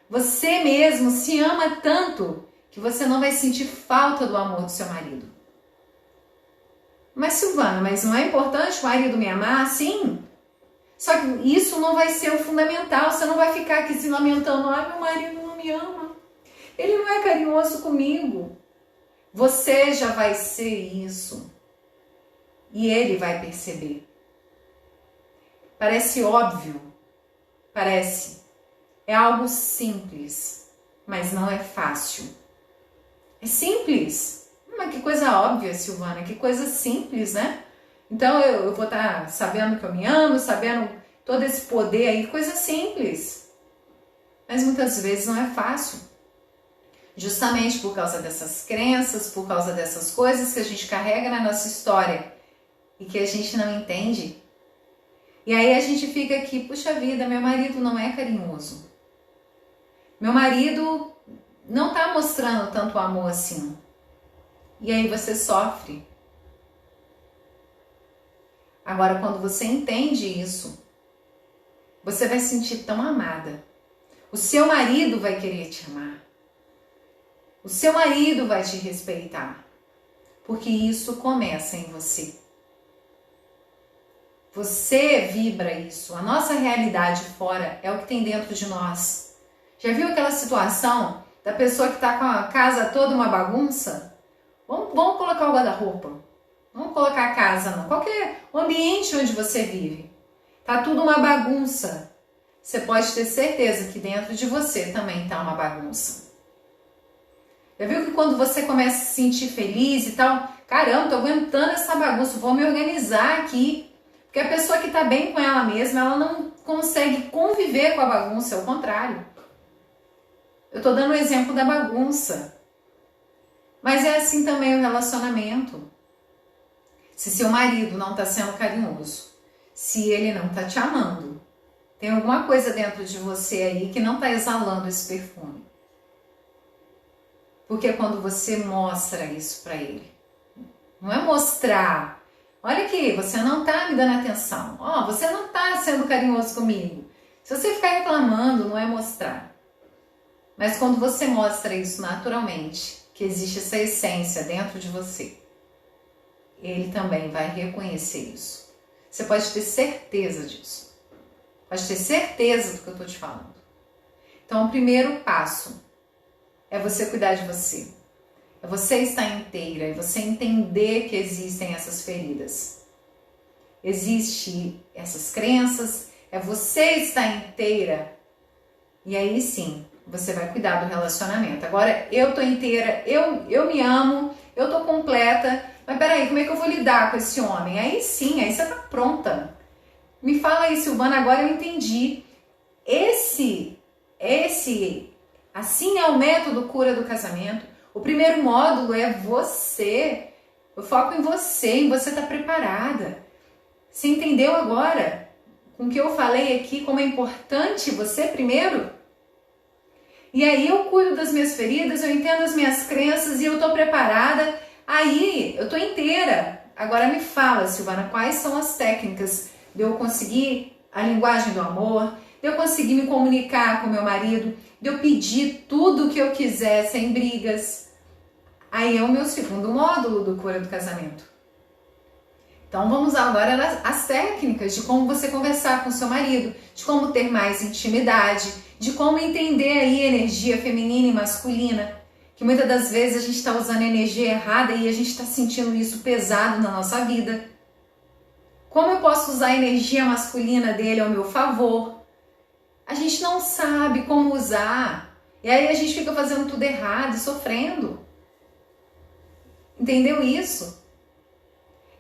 S1: Você mesmo se ama tanto que você não vai sentir falta do amor do seu marido. Mas Silvana, mas não é importante o marido me amar? Sim. Só que isso não vai ser o fundamental. Você não vai ficar aqui se lamentando. Ah, meu marido não me ama. Ele não é carinhoso comigo. Você já vai ser isso. E ele vai perceber. Parece óbvio. Parece. É algo simples. Mas não é fácil. É simples. Mas que coisa óbvia, Silvana. Que coisa simples, né? Então eu vou estar sabendo que eu me amo, sabendo todo esse poder aí. Coisa simples. Mas muitas vezes não é fácil. Justamente por causa dessas crenças, por causa dessas coisas que a gente carrega na nossa história e que a gente não entende. E aí a gente fica aqui, puxa vida, meu marido não é carinhoso. Meu marido não está mostrando tanto amor assim. E aí você sofre. Agora, quando você entende isso, você vai se sentir tão amada. O seu marido vai querer te amar. O seu marido vai te respeitar, porque isso começa em você. Você vibra isso. A nossa realidade fora é o que tem dentro de nós. Já viu aquela situação da pessoa que está com a casa toda uma bagunça? Vamos colocar o guarda-roupa. Vamos colocar a casa, não. Qualquer ambiente onde você vive. Tá tudo uma bagunça. Você pode ter certeza que dentro de você também tá uma bagunça. Já viu que quando você começa a se sentir feliz e tal, caramba, tô aguentando essa bagunça, vou me organizar aqui. Porque a pessoa que tá bem com ela mesma, ela não consegue conviver com a bagunça, é o contrário. Eu tô dando o exemplo da bagunça. Mas é assim também o relacionamento. Se seu marido não tá sendo carinhoso, se ele não tá te amando, tem alguma coisa dentro de você aí que não tá exalando esse perfume. Porque é quando você mostra isso para ele. Não é mostrar. Olha aqui, você não tá me dando atenção. Ó, você não tá sendo carinhoso comigo. Se você ficar reclamando, não é mostrar. Mas quando você mostra isso naturalmente, que existe essa essência dentro de você, ele também vai reconhecer isso. Você pode ter certeza disso. Pode ter certeza do que eu tô te falando. Então, o primeiro passo é você cuidar de você. É você estar inteira, é você entender que existem essas feridas. Existem essas crenças, é você estar inteira. E aí sim, você vai cuidar do relacionamento. Agora, eu tô inteira, eu me amo, eu tô completa, mas peraí, como é que eu vou lidar com esse homem? Aí sim, aí você tá pronta. Me fala aí, Silvana, agora eu entendi. Assim é o método Cura do Casamento. O primeiro módulo é você. Eu foco em você estar preparada. Você entendeu agora com o que eu falei aqui, como é importante você primeiro? E aí eu cuido das minhas feridas, eu entendo as minhas crenças e eu estou preparada. Aí eu estou inteira. Agora me fala, Silvana, quais são as técnicas de eu conseguir a linguagem do amor, de eu conseguir me comunicar com meu marido, de eu pedir tudo o que eu quiser sem brigas. Aí é o meu segundo módulo do Cura do Casamento. Então vamos agora às técnicas de como você conversar com seu marido, de como ter mais intimidade, de como entender aí energia feminina e masculina, que muitas das vezes a gente está usando energia errada e a gente está sentindo isso pesado na nossa vida. Como eu posso usar a energia masculina dele ao meu favor? A gente não sabe como usar, e aí a gente fica fazendo tudo errado e sofrendo. Entendeu isso?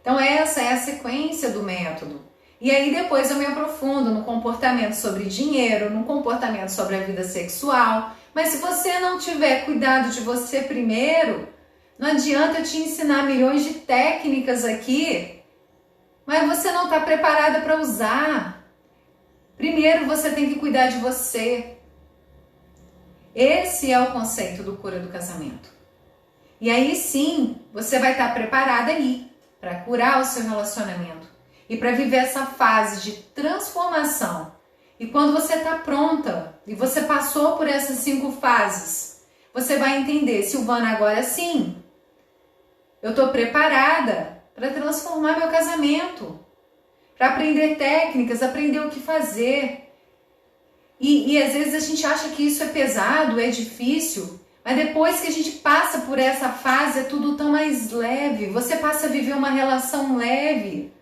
S1: Então essa é a sequência do método. E aí depois eu me aprofundo no comportamento sobre dinheiro, no comportamento sobre a vida sexual. Mas se você não tiver cuidado de você primeiro, não adianta eu te ensinar milhões de técnicas aqui, mas você não está preparada para usar. Primeiro você tem que cuidar de você. Esse é o conceito do cura do casamento. E aí sim, você vai estar preparada aí para curar o seu relacionamento e para viver essa fase de transformação. E quando você está pronta e você passou por essas 5 fases, você vai entender, Silvana, agora sim, eu estou preparada para transformar meu casamento, para aprender técnicas, aprender o que fazer. E às vezes a gente acha que isso é pesado, é difícil, mas depois que a gente passa por essa fase é tudo tão mais leve, você passa a viver uma relação leve.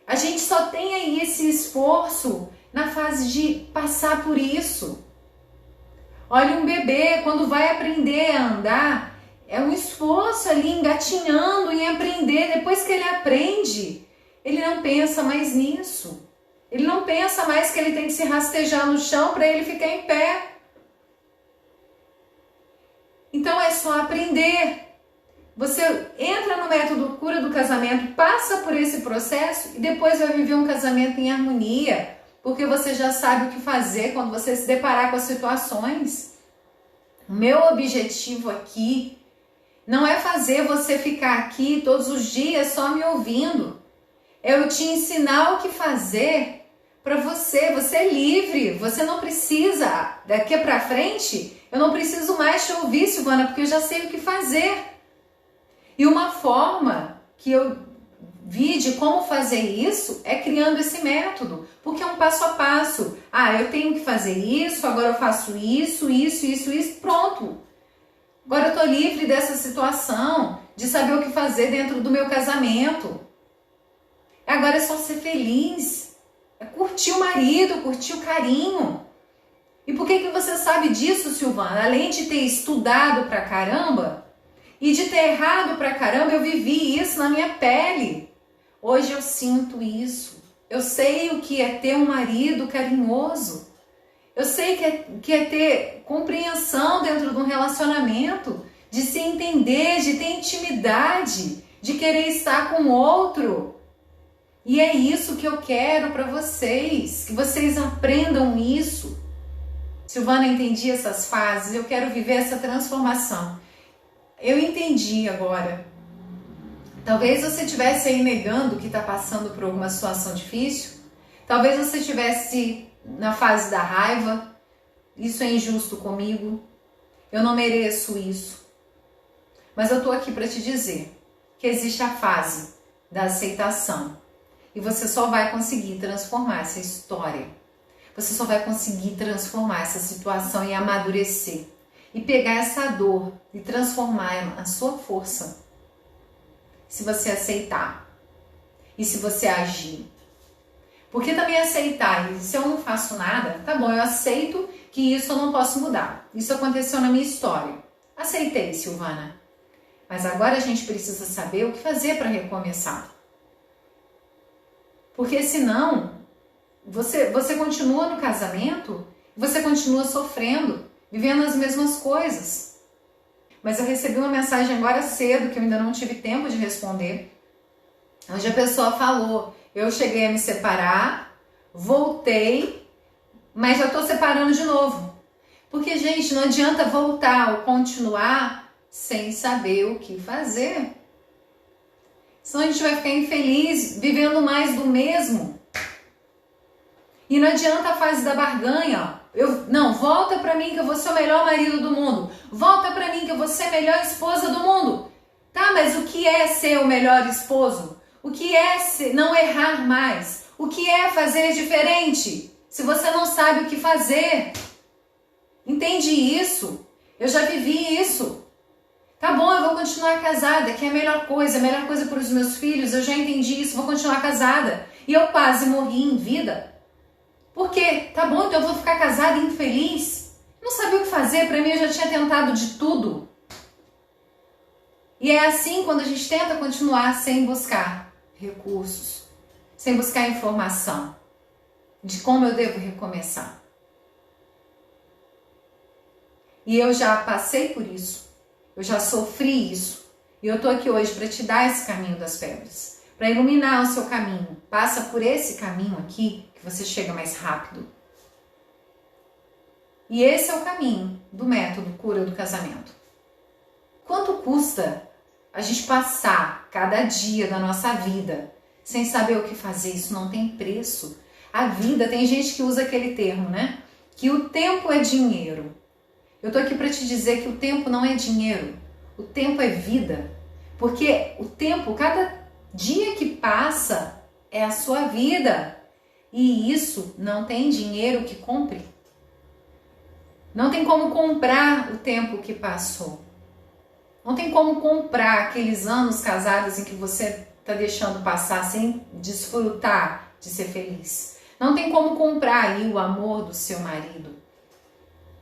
S1: A gente só tem aí esse esforço na fase de passar por isso. Olha, um bebê, quando vai aprender a andar, é um esforço ali engatinhando em aprender. Depois que ele aprende, ele não pensa mais nisso. Ele não pensa mais que ele tem que se rastejar no chão para ele ficar em pé. Então é só aprender. Você entra no método cura do casamento, passa por esse processo e depois vai viver um casamento em harmonia, porque você já sabe o que fazer quando você se deparar com as situações. O meu objetivo aqui não é fazer você ficar aqui todos os dias só me ouvindo. É eu te ensinar o que fazer para você. Você é livre, você não precisa, daqui para frente, eu não preciso mais te ouvir, Silvana, porque eu já sei o que fazer. E uma forma que eu vi de como fazer isso é criando esse método, porque é um passo a passo. Ah, eu tenho que fazer isso, agora eu faço isso, pronto. Agora eu tô livre dessa situação, de saber o que fazer dentro do meu casamento. Agora é só ser feliz, é curtir o marido, curtir o carinho. E por que você sabe disso, Silvana? Além de ter estudado pra caramba e de ter errado pra caramba, eu vivi isso na minha pele. Hoje eu sinto isso. Eu sei o que é ter um marido carinhoso. Eu sei que é ter compreensão dentro de um relacionamento, de se entender, de ter intimidade, de querer estar com o outro. E é isso que eu quero para vocês, que vocês aprendam isso. Silvana, entendi essas fases, eu quero viver essa transformação. Eu entendi agora. Talvez você estivesse aí negando que está passando por alguma situação difícil. Talvez você estivesse na fase da raiva. Isso é injusto comigo. Eu não mereço isso. Mas eu estou aqui para te dizer que existe a fase da aceitação. E você só vai conseguir transformar essa história. Você só vai conseguir transformar essa situação e amadurecer. E pegar essa dor e transformar a sua força. Se você aceitar. E se você agir. Porque também aceitar, se eu não faço nada, tá bom, eu aceito que isso eu não posso mudar. Isso aconteceu na minha história. Aceitei, Silvana. Mas agora a gente precisa saber o que fazer para recomeçar. Porque senão, você continua no casamento, você continua sofrendo, vivendo as mesmas coisas. Mas eu recebi uma mensagem agora cedo, que eu ainda não tive tempo de responder, onde a pessoa falou, eu cheguei a me separar, voltei, mas já estou separando de novo. Porque, gente, não adianta voltar ou continuar sem saber o que fazer. Senão a gente vai ficar infeliz, vivendo mais do mesmo. E não adianta a fase da barganha. Não, volta pra mim que eu vou ser o melhor marido do mundo. Volta pra mim que eu vou ser a melhor esposa do mundo. Tá, mas o que é ser o melhor esposo? O que é não errar mais? O que é fazer diferente? Se você não sabe o que fazer. Entende isso? Eu já vivi isso. Tá bom, eu vou continuar casada, que é a melhor coisa para os meus filhos, eu já entendi isso, vou continuar casada. E eu quase morri em vida. Por quê? Tá bom, então eu vou ficar casada e infeliz? Não sabia o que fazer, para mim eu já tinha tentado de tudo. E é assim quando a gente tenta continuar sem buscar recursos, sem buscar informação de como eu devo recomeçar. E eu já passei por isso, eu já sofri isso. E eu tô aqui hoje para te dar esse caminho das pedras, para iluminar o seu caminho. Passa por esse caminho aqui que você chega mais rápido. E esse é o caminho do método Cura do Casamento. Quanto custa a gente passar cada dia da nossa vida sem saber o que fazer? Isso não tem preço. A vida, tem gente que usa aquele termo, né? Que o tempo é dinheiro. Eu tô aqui para te dizer que o tempo não é dinheiro. O tempo é vida. Porque o tempo, cada dia que passa é a sua vida. E isso não tem dinheiro que compre. Não tem como comprar o tempo que passou. Não tem como comprar aqueles anos casados em que você está deixando passar sem desfrutar de ser feliz. Não tem como comprar aí o amor do seu marido.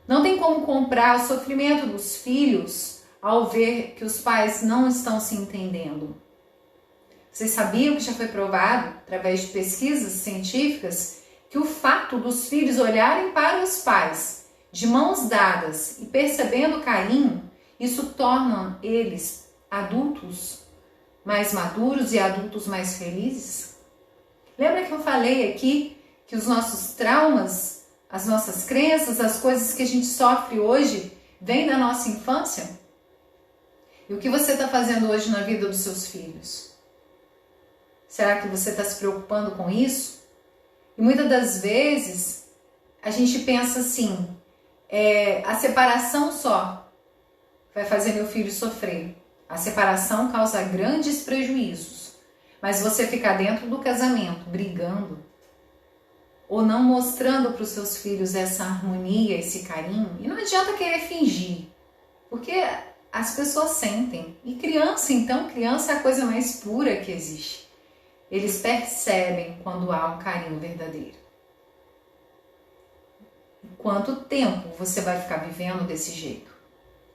S1: Não tem como comprar o sofrimento dos filhos ao ver que os pais não estão se entendendo. Vocês sabiam que já foi provado, através de pesquisas científicas, que o fato dos filhos olharem para os pais de mãos dadas e percebendo carinho, isso torna eles adultos mais maduros e adultos mais felizes? Lembra que eu falei aqui que os nossos traumas, as nossas crenças, as coisas que a gente sofre hoje, vêm da nossa infância? E o que você está fazendo hoje na vida dos seus filhos? Será que você está se preocupando com isso? E muitas das vezes a gente pensa assim, a separação só vai fazer meu filho sofrer. A separação causa grandes prejuízos. Mas você ficar dentro do casamento, brigando, ou não mostrando para os seus filhos essa harmonia, esse carinho, e não adianta querer fingir, porque as pessoas sentem. E criança, então, criança é a coisa mais pura que existe. Eles percebem quando há um carinho verdadeiro. Quanto tempo você vai ficar vivendo desse jeito?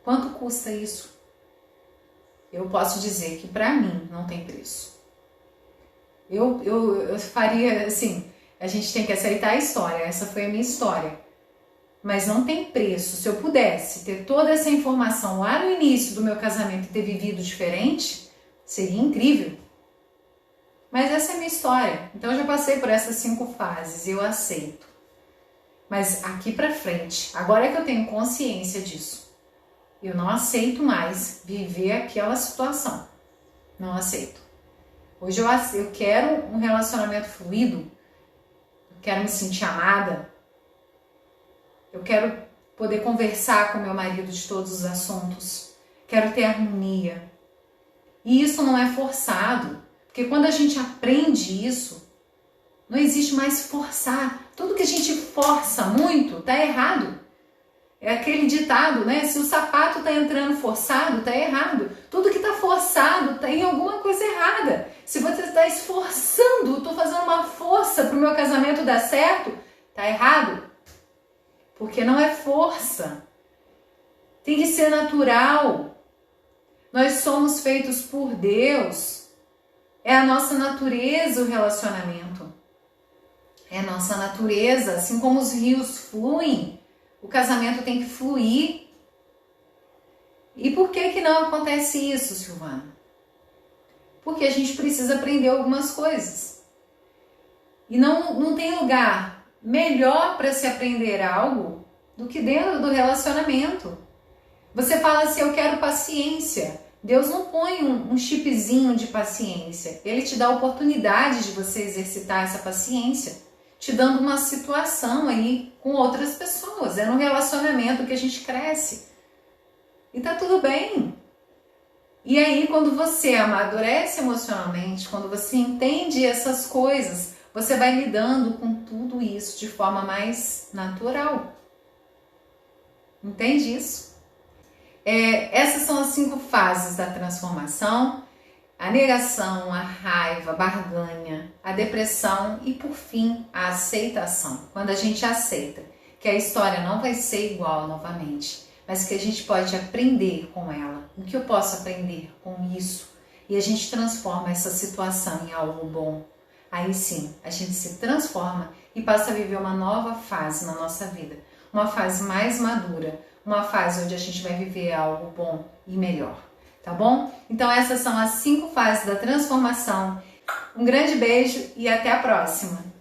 S1: Quanto custa isso? Eu posso dizer que para mim não tem preço. Eu faria assim, a gente tem que aceitar a história, essa foi a minha história. Mas não tem preço. Se eu pudesse ter toda essa informação lá no início do meu casamento e ter vivido diferente, seria incrível. Mas essa é a minha história. Então eu já passei por essas 5 fases, eu aceito. Mas aqui pra frente, agora que eu tenho consciência disso, eu não aceito mais viver aquela situação. Não aceito. Hoje eu quero um relacionamento fluido, eu quero me sentir amada, eu quero poder conversar com meu marido de todos os assuntos, quero ter harmonia. E isso não é forçado, porque quando a gente aprende isso, não existe mais forçar. Tudo que a gente força muito tá errado. É aquele ditado, né? Se o sapato tá entrando forçado, tá errado. Tudo que tá forçado tem alguma coisa errada. Se você está esforçando, tô fazendo uma força pro meu casamento dar certo, tá errado. Porque não é força. Tem que ser natural. Nós somos feitos por Deus. É a nossa natureza o relacionamento. É a nossa natureza, assim como os rios fluem, o casamento tem que fluir. E por que não acontece isso, Silvana? Porque a gente precisa aprender algumas coisas. E não tem lugar melhor para se aprender algo do que dentro do relacionamento. Você fala assim, eu quero paciência. Deus não põe um chipzinho de paciência. Ele te dá a oportunidade de você exercitar essa paciência, te dando uma situação aí com outras pessoas. É no relacionamento que a gente cresce. E tá tudo bem. E aí, quando você amadurece emocionalmente, quando você entende essas coisas, você vai lidando com tudo isso de forma mais natural. Entende isso? Essas são as 5 fases da transformação: a negação, a raiva, a barganha, a depressão e, por fim, a aceitação. Quando a gente aceita que a história não vai ser igual novamente, mas que a gente pode aprender com ela. O que eu posso aprender com isso? E a gente transforma essa situação em algo bom. Aí sim, a gente se transforma e passa a viver uma nova fase na nossa vida. Uma fase mais madura, uma fase onde a gente vai viver algo bom e melhor. Tá bom? Então essas são as 5 fases da transformação. Um grande beijo e até a próxima!